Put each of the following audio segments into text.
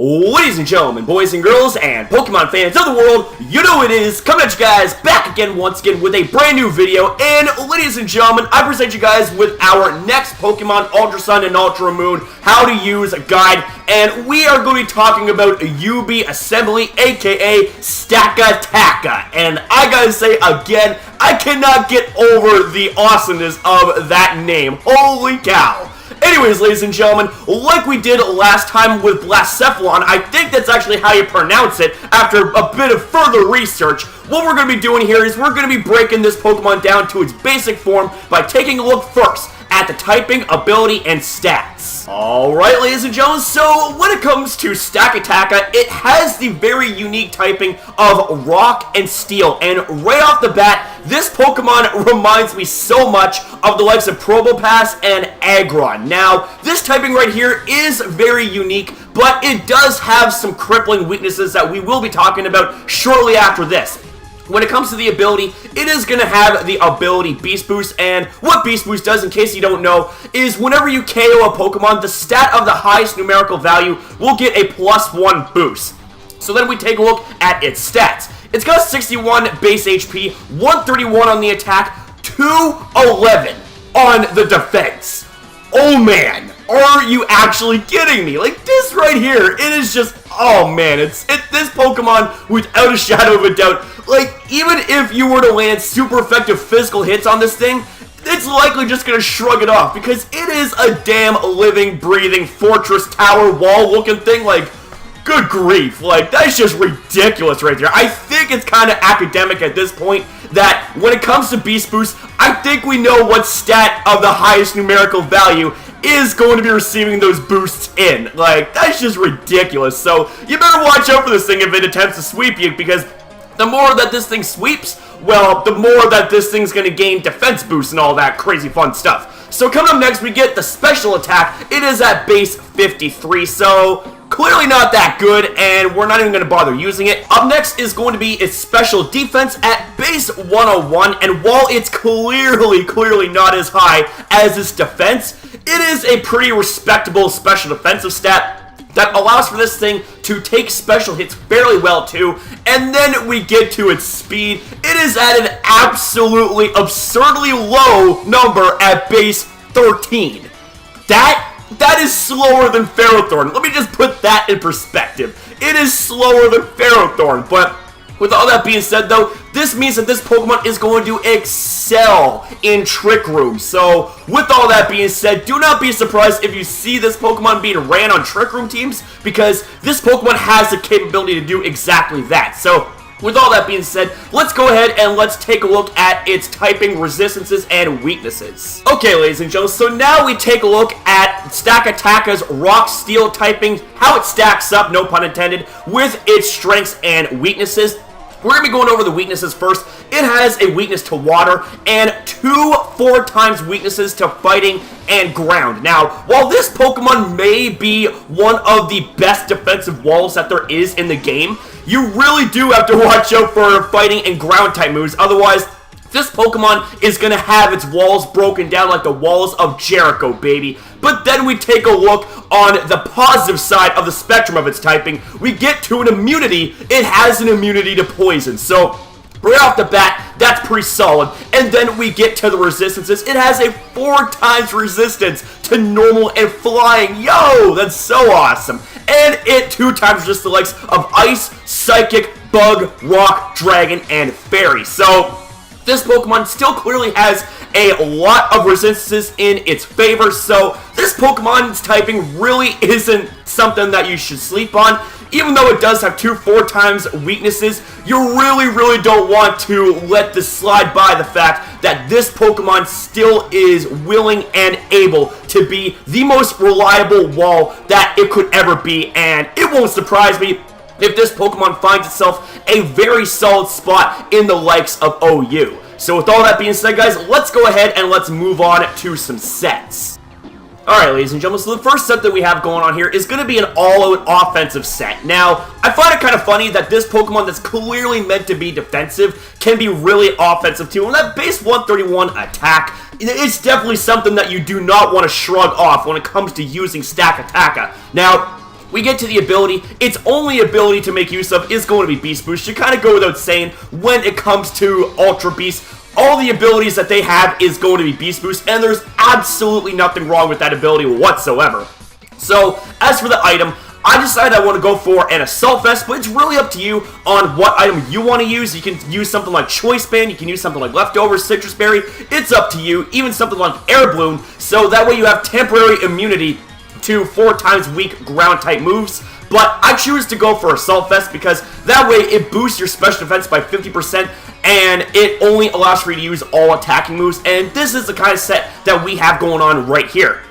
Ladies and gentlemen, boys and girls, and Pokemon fans of the world, you know it is, coming at you guys back again once again with a brand new video. And ladies and gentlemen, I present you guys with our next Pokemon Ultra Sun and Ultra Moon how to use guide, and we are going to be talking about UB Assembly, aka Stakataka. And I gotta say again, I cannot get over the awesomeness of that name. Holy cow. Anyways, ladies and gentlemen, like we did last time with Blacephalon, I think that's actually how you pronounce it after a bit of further research. What we're going to be doing here is we're going to be breaking this Pokemon down to its basic form by taking a look first at the typing, ability, and stats. Alright, ladies and gentlemen, so when it comes to Stakataka, it has the very unique typing of Rock and Steel, and right off the bat, this Pokemon reminds me so much of the likes of Probopass and Aggron. Now, this typing right here is very unique, but it does have some crippling weaknesses that we will be talking about shortly after this. When it comes to the ability, it is going to have the ability Beast Boost, and what Beast Boost does, in case you don't know, is whenever you KO a Pokemon, the stat of the highest numerical value will get a +1 boost. So then we take a look at its stats. It's got 61 base HP, 131 on the attack, 211 on the defense. Oh man, are you actually kidding me? Like this right here, it is just, oh man, this Pokemon, without a shadow of a doubt, like even if you were to land super effective physical hits on this thing, it's likely just gonna shrug it off because it is a damn living, breathing fortress tower wall looking thing. Like, good grief, like that's just ridiculous right there. I think it's kind of academic at this point that when it comes to Beast Boost, I think we know what stat of the highest numerical value is going to be receiving those boosts in. Like, that's just ridiculous. So you better watch out for this thing if it attempts to sweep you, because the more that this thing sweeps, well, the more that this thing's going to gain defense boosts and all that crazy fun stuff. So coming up next, we get the special attack. It is at base 53, so clearly not that good, and we're not even going to bother using it. Up next is going to be its special defense at base 101, and while it's clearly not as high as its defense, it is a pretty respectable special defensive stat that allows for this thing to take special hits fairly well too. And then we get to its speed. It is at an absolutely absurdly low number at base 13. That is slower than Ferrothorn. Let me just put that in perspective. It is slower than Ferrothorn, but with all that being said though, this means that this Pokemon is going to excel in Trick Room. So with all that being said, do not be surprised if you see this Pokemon being ran on Trick Room teams, because this Pokemon has the capability to do exactly that. So with all that being said, let's go ahead and let's take a look at its typing, resistances, and weaknesses. Okay, ladies and gentlemen, so now we take a look at Stakataka's Rock Steel typing, how it stacks up, no pun intended, with its strengths and weaknesses. We're going to be going over the weaknesses first. It has a weakness to water and 4 times weaknesses to fighting and ground. Now, while this Pokemon may be one of the best defensive walls that there is in the game, you really do have to watch out for fighting and ground type moves. Otherwise, this Pokemon is going to have its walls broken down like the walls of Jericho, baby. But then we take a look on the positive side of the spectrum of its typing. We get to an immunity. It has an immunity to poison. So right off the bat, that's pretty solid. And then we get to the resistances. It has a 4 times resistance to normal and flying. Yo, that's so awesome. And it 2 times resists the likes of Ice, Psychic, Bug, Rock, Dragon, and Fairy. So this Pokemon still clearly has a lot of resistances in its favor, so this Pokemon's typing really isn't something that you should sleep on. Even though it does have 4 times weaknesses, you really don't want to let this slide by the fact that this Pokemon still is willing and able to be the most reliable wall that it could ever be, and it won't surprise me if this Pokemon finds itself a very solid spot in the likes of OU. So with all that being said, guys, let's go ahead and let's move on to some sets. Alright, ladies and gentlemen, so the first set that we have going on here is going to be an all-out offensive set. Now, I find it kind of funny that this Pokemon that's clearly meant to be defensive can be really offensive too. And that base 131 attack, it's definitely something that you do not want to shrug off when it comes to using Stakataka. Now, we get to the ability. Its only ability to make use of is going to be Beast Boost. Should kind of go without saying when it comes to Ultra Beast. All the abilities that they have is going to be Beast Boost, and there's absolutely nothing wrong with that ability whatsoever. So, as for the item, I decided I want to go for an Assault Vest, but it's really up to you on what item you want to use. You can use something like Choice Band, you can use something like Leftovers, Citrus Berry. It's up to you, even something like Air Balloon, so that way you have temporary immunity to 4 times weak ground type moves. But I choose to go for Assault Vest because that way it boosts your special defense by 50%, and it only allows for you to use all attacking moves, and this is the kind of set that we have going on right here.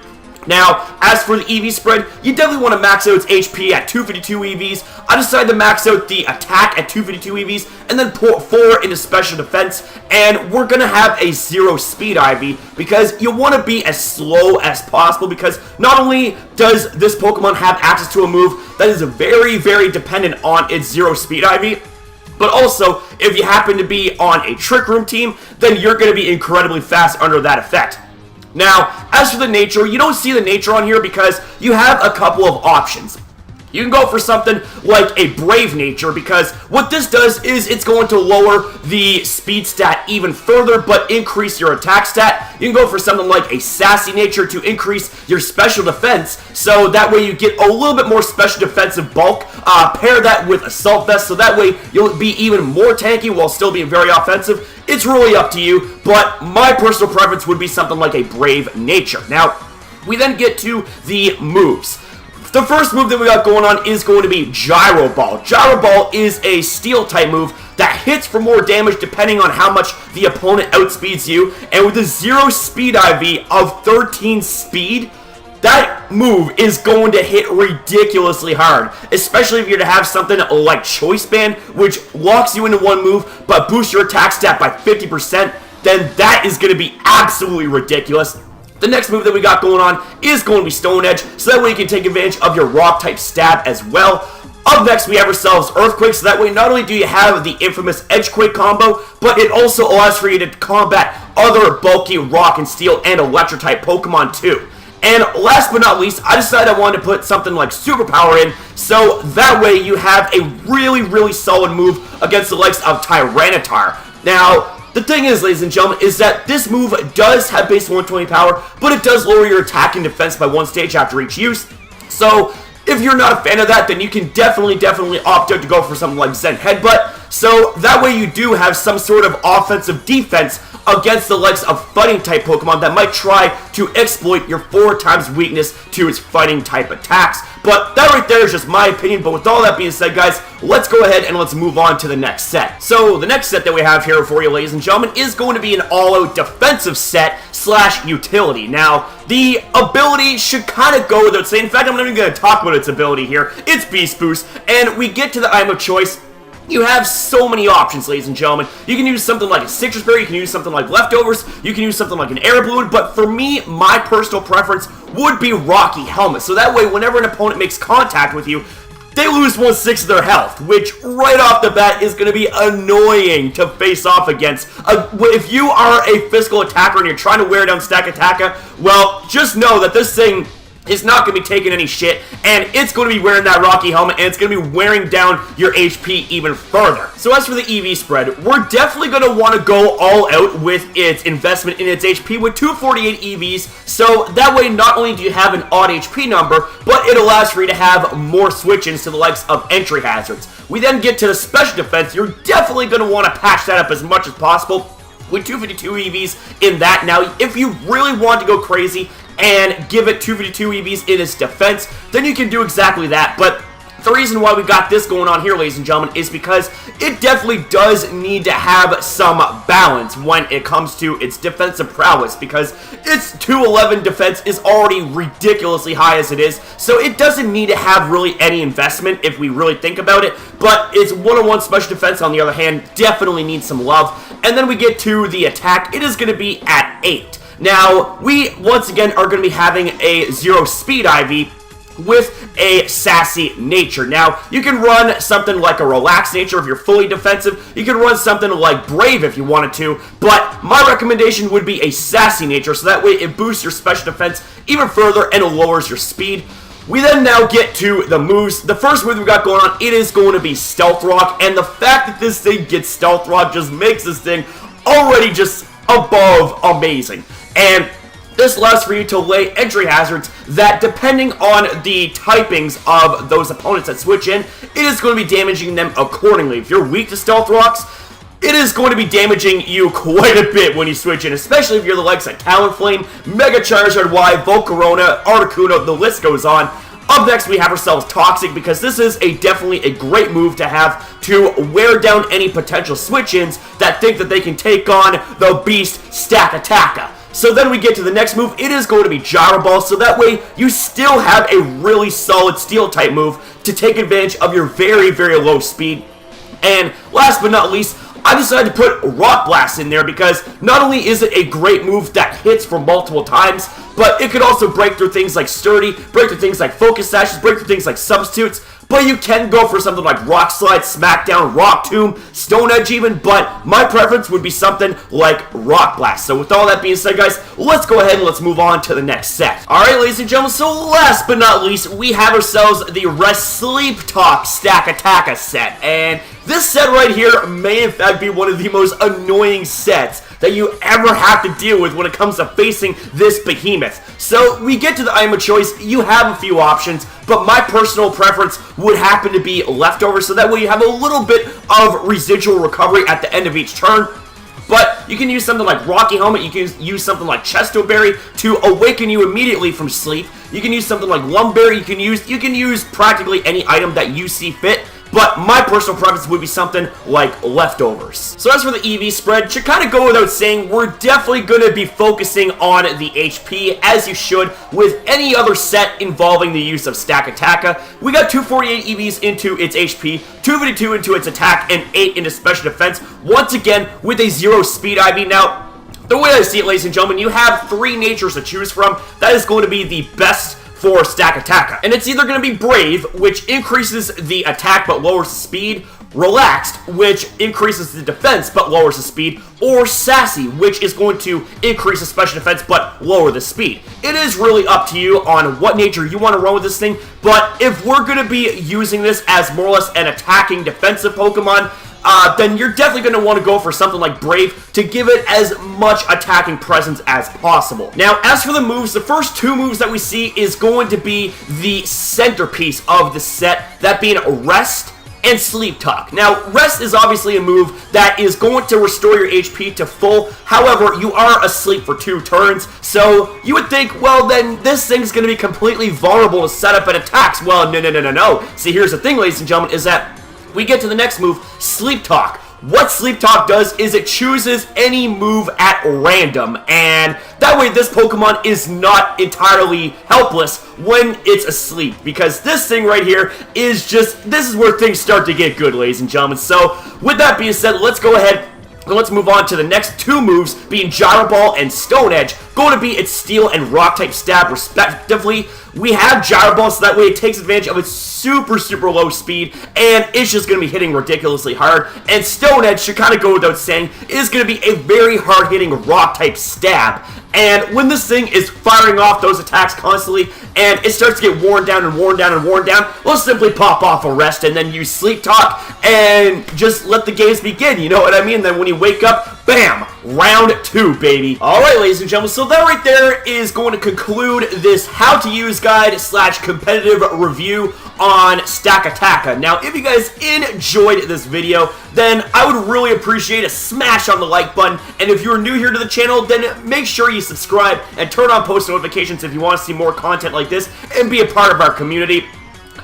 Now, as for the EV spread, you definitely want to max out its HP at 252 EVs. I decided to max out the attack at 252 EVs and then put 4 into special defense. And we're going to have a 0 speed IV because you want to be as slow as possible, because not only does this Pokemon have access to a move that is very, very dependent on its 0 speed IV, but also, if you happen to be on a Trick Room team, then you're going to be incredibly fast under that effect. Now, as for the nature, you don't see the nature on here because you have a couple of options. You can go for something like a Brave Nature, because what this does is it's going to lower the speed stat even further, but increase your attack stat. You can go for something like a Sassy Nature to increase your special defense, so that way you get a little bit more special defensive bulk. Pair that with Assault Vest, so that way you'll be even more tanky while still being very offensive. It's really up to you, but my personal preference would be something like a Brave Nature. Now, we then get to the moves. The first move that we got going on is going to be Gyro Ball. Gyro Ball is a steel type move that hits for more damage depending on how much the opponent outspeeds you. And with a 0 speed IV of 13 speed, that move is going to hit ridiculously hard. Especially if you're to have something like Choice Band, which locks you into one move but boosts your attack stat by 50%, then that is going to be absolutely ridiculous. The next move that we got going on is going to be Stone Edge, so that way you can take advantage of your rock-type stab as well. Up next, we have ourselves Earthquake, so that way not only do you have the infamous Edgequake combo, but it also allows for you to combat other bulky rock and steel and electric-type Pokemon too. And last but not least, I decided I wanted to put something like Superpower in, so that way you have a really, really solid move against the likes of Tyranitar. Now, the thing is, ladies and gentlemen, is that this move does have base 120 power, but it does lower your attack and defense by 1 stage after each use. So, if you're not a fan of that, then you can definitely opt out to go for something like Zen Headbutt. So, that way you do have some sort of offensive defense against the likes of fighting type Pokemon that might try to exploit your 4 times weakness to its fighting type attacks. But that right there is just my opinion. But with all that being said, guys, let's go ahead and let's move on to the next set. So the next set that we have here for you, ladies and gentlemen, is going to be an all-out defensive set / utility. Now, the ability should kind of go without saying. In fact, I'm not even going to talk about its ability here. It's Beast Boost, and we get to the item of choice. You have so many options, ladies and gentlemen. You can use something like a Citrus Berry, you can use something like Leftovers, you can use something like an Air Balloon, but for me, my personal preference would be Rocky Helmet. So that way, whenever an opponent makes contact with you, they lose 1/6 of their health, which right off the bat is going to be annoying to face off against. If you are a physical attacker and you're trying to wear down Stakataka, well, just know that this thing is not going to be taking any shit, and it's going to be wearing that Rocky Helmet, and it's going to be wearing down your HP even further. So as for the EV spread, we're definitely going to want to go all out with its investment in its HP with 248 EVs, so that way not only do you have an odd HP number, but it allows for you to have more switch-ins to the likes of entry hazards. We then get to the special defense. You're definitely going to want to patch that up as much as possible with 252 EVs in that. Now, if you really want to go crazy and give it 252 EVs in its defense, then you can do exactly that. But the reason why we got this going on here, ladies and gentlemen, is because it definitely does need to have some balance when it comes to its defensive prowess, because its 211 defense is already ridiculously high as it is, so it doesn't need to have really any investment if we really think about it. But its 101 special defense, on the other hand, definitely needs some love. And then we get to the attack. It is going to be at 8. Now, we, once again, are going to be having a 0 speed IV with a Sassy Nature. Now, you can run something like a Relaxed Nature if you're fully defensive. You can run something like Brave if you wanted to, but my recommendation would be a Sassy Nature, so that way it boosts your special defense even further and it lowers your speed. We then now get to the moves. The first move we got going on, it is going to be Stealth Rock, and the fact that this thing gets Stealth Rock just makes this thing already just above amazing. And this allows for you to lay entry hazards that, depending on the typings of those opponents that switch in, it is going to be damaging them accordingly. If you're weak to Stealth Rocks, it is going to be damaging you quite a bit when you switch in, especially if you're the likes of Talonflame, MegaCrasher, Volcarona, Articuno, the list goes on. Up next, we have ourselves Toxic, because this is definitely a great move to have to wear down any potential switch-ins that think that they can take on the beast Stakataka. So then we get to the next move. It is going to be Gyro Ball, so that way you still have a really solid Steel-type move to take advantage of your very, very low speed. And last but not least, I decided to put Rock Blast in there because not only is it a great move that hits for multiple times, but it could also break through things like Sturdy, break through things like Focus Sashes, break through things like Substitutes, but you can go for something like Rock Slide, Smackdown, Rock Tomb, Stone Edge even, but my preference would be something like Rock Blast. So with all that being said, guys, let's go ahead and let's move on to the next set. Alright, ladies and gentlemen, so last but not least, we have ourselves the Rest Sleep Talk Stakataka set, and this set right here may in fact be one of the most annoying sets that you ever have to deal with when it comes to facing this behemoth. So we get to the item of choice. You have a few options, but my personal preference would happen to be Leftover, so that way you have a little bit of residual recovery at the end of each turn. But you can use something like Rocky Helmet, you can use something like Chesto Berry to awaken you immediately from sleep. You can use something like Lumberry, you can use practically any item that you see fit. But my personal preference would be something like Leftovers. So as for the EV spread, should kind of go without saying, we're definitely going to be focusing on the HP, as you should with any other set involving the use of Stakataka. We got 248 EVs into its HP, 252 into its attack, and 8 into special defense, once again with a 0 speed IV. Now, the way I see it, ladies and gentlemen, you have 3 natures to choose from. That is going to be the best for Stakataka. And it's either going to be Brave, which increases the attack but lowers the speed, Relaxed, which increases the defense but lowers the speed, or Sassy, which is going to increase the special defense but lower the speed. It is really up to you on what nature you want to run with this thing, but if we're going to be using this as more or less an attacking defensive Pokemon, then you're definitely going to want to go for something like Brave to give it as much attacking presence as possible. Now, as for the moves, the first 2 moves that we see is going to be the centerpiece of the set, that being Rest and Sleep Talk. Now, Rest is obviously a move that is going to restore your HP to full. However, you are asleep for 2 turns, so you would think, well, then this thing's going to be completely vulnerable to set up and attacks. Well, no. See, here's the thing, ladies and gentlemen, is that we get to the next move, Sleep Talk. What Sleep Talk does is it chooses any move at random, and that way this Pokemon is not entirely helpless when it's asleep, because this thing right here is just, this is where things start to get good, ladies and gentlemen. So, with that being said, let's go ahead and let's move on to the next 2 moves, being Gyro Ball and Stone Edge, going to be its Steel and Rock type stab respectively. We have Gyro Ball, so that way it takes advantage of its super low speed, and it's just going to be hitting ridiculously hard. And Stone Edge, should kind of go without saying, is going to be a very hard-hitting rock type stab. And when this thing is firing off those attacks constantly, and it starts to get worn down, we'll simply pop off a Rest and then use Sleep Talk and just let the games begin, you know what I mean? Then when you wake up, bam! Round 2, baby. Alright, ladies and gentlemen, so that right there is going to conclude this how to use guide / competitive review on Stakataka. Now, if you guys enjoyed this video, then I would really appreciate a smash on the like button, and if you're new here to the channel, then make sure you subscribe and turn on post notifications if you want to see more content like this and be a part of our community.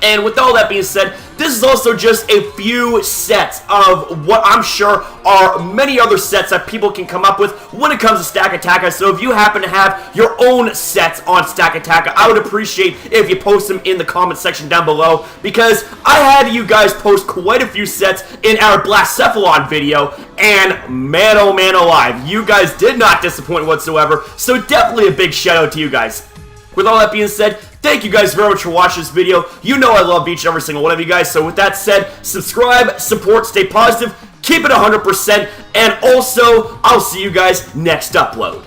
And with all that being said, this is also just a few sets of what I'm sure are many other sets that people can come up with when it comes to Stakataka. So if you happen to have your own sets on Stakataka, I would appreciate if you post them in the comment section down below, because I had you guys post quite a few sets in our Blacephalon video, and man oh man alive, you guys did not disappoint whatsoever, so definitely a big shout out to you guys. With all that being said, thank you guys very much for watching this video. You know I love each and every single one of you guys. So with that said, subscribe, support, stay positive, keep it 100%, and also, I'll see you guys next upload.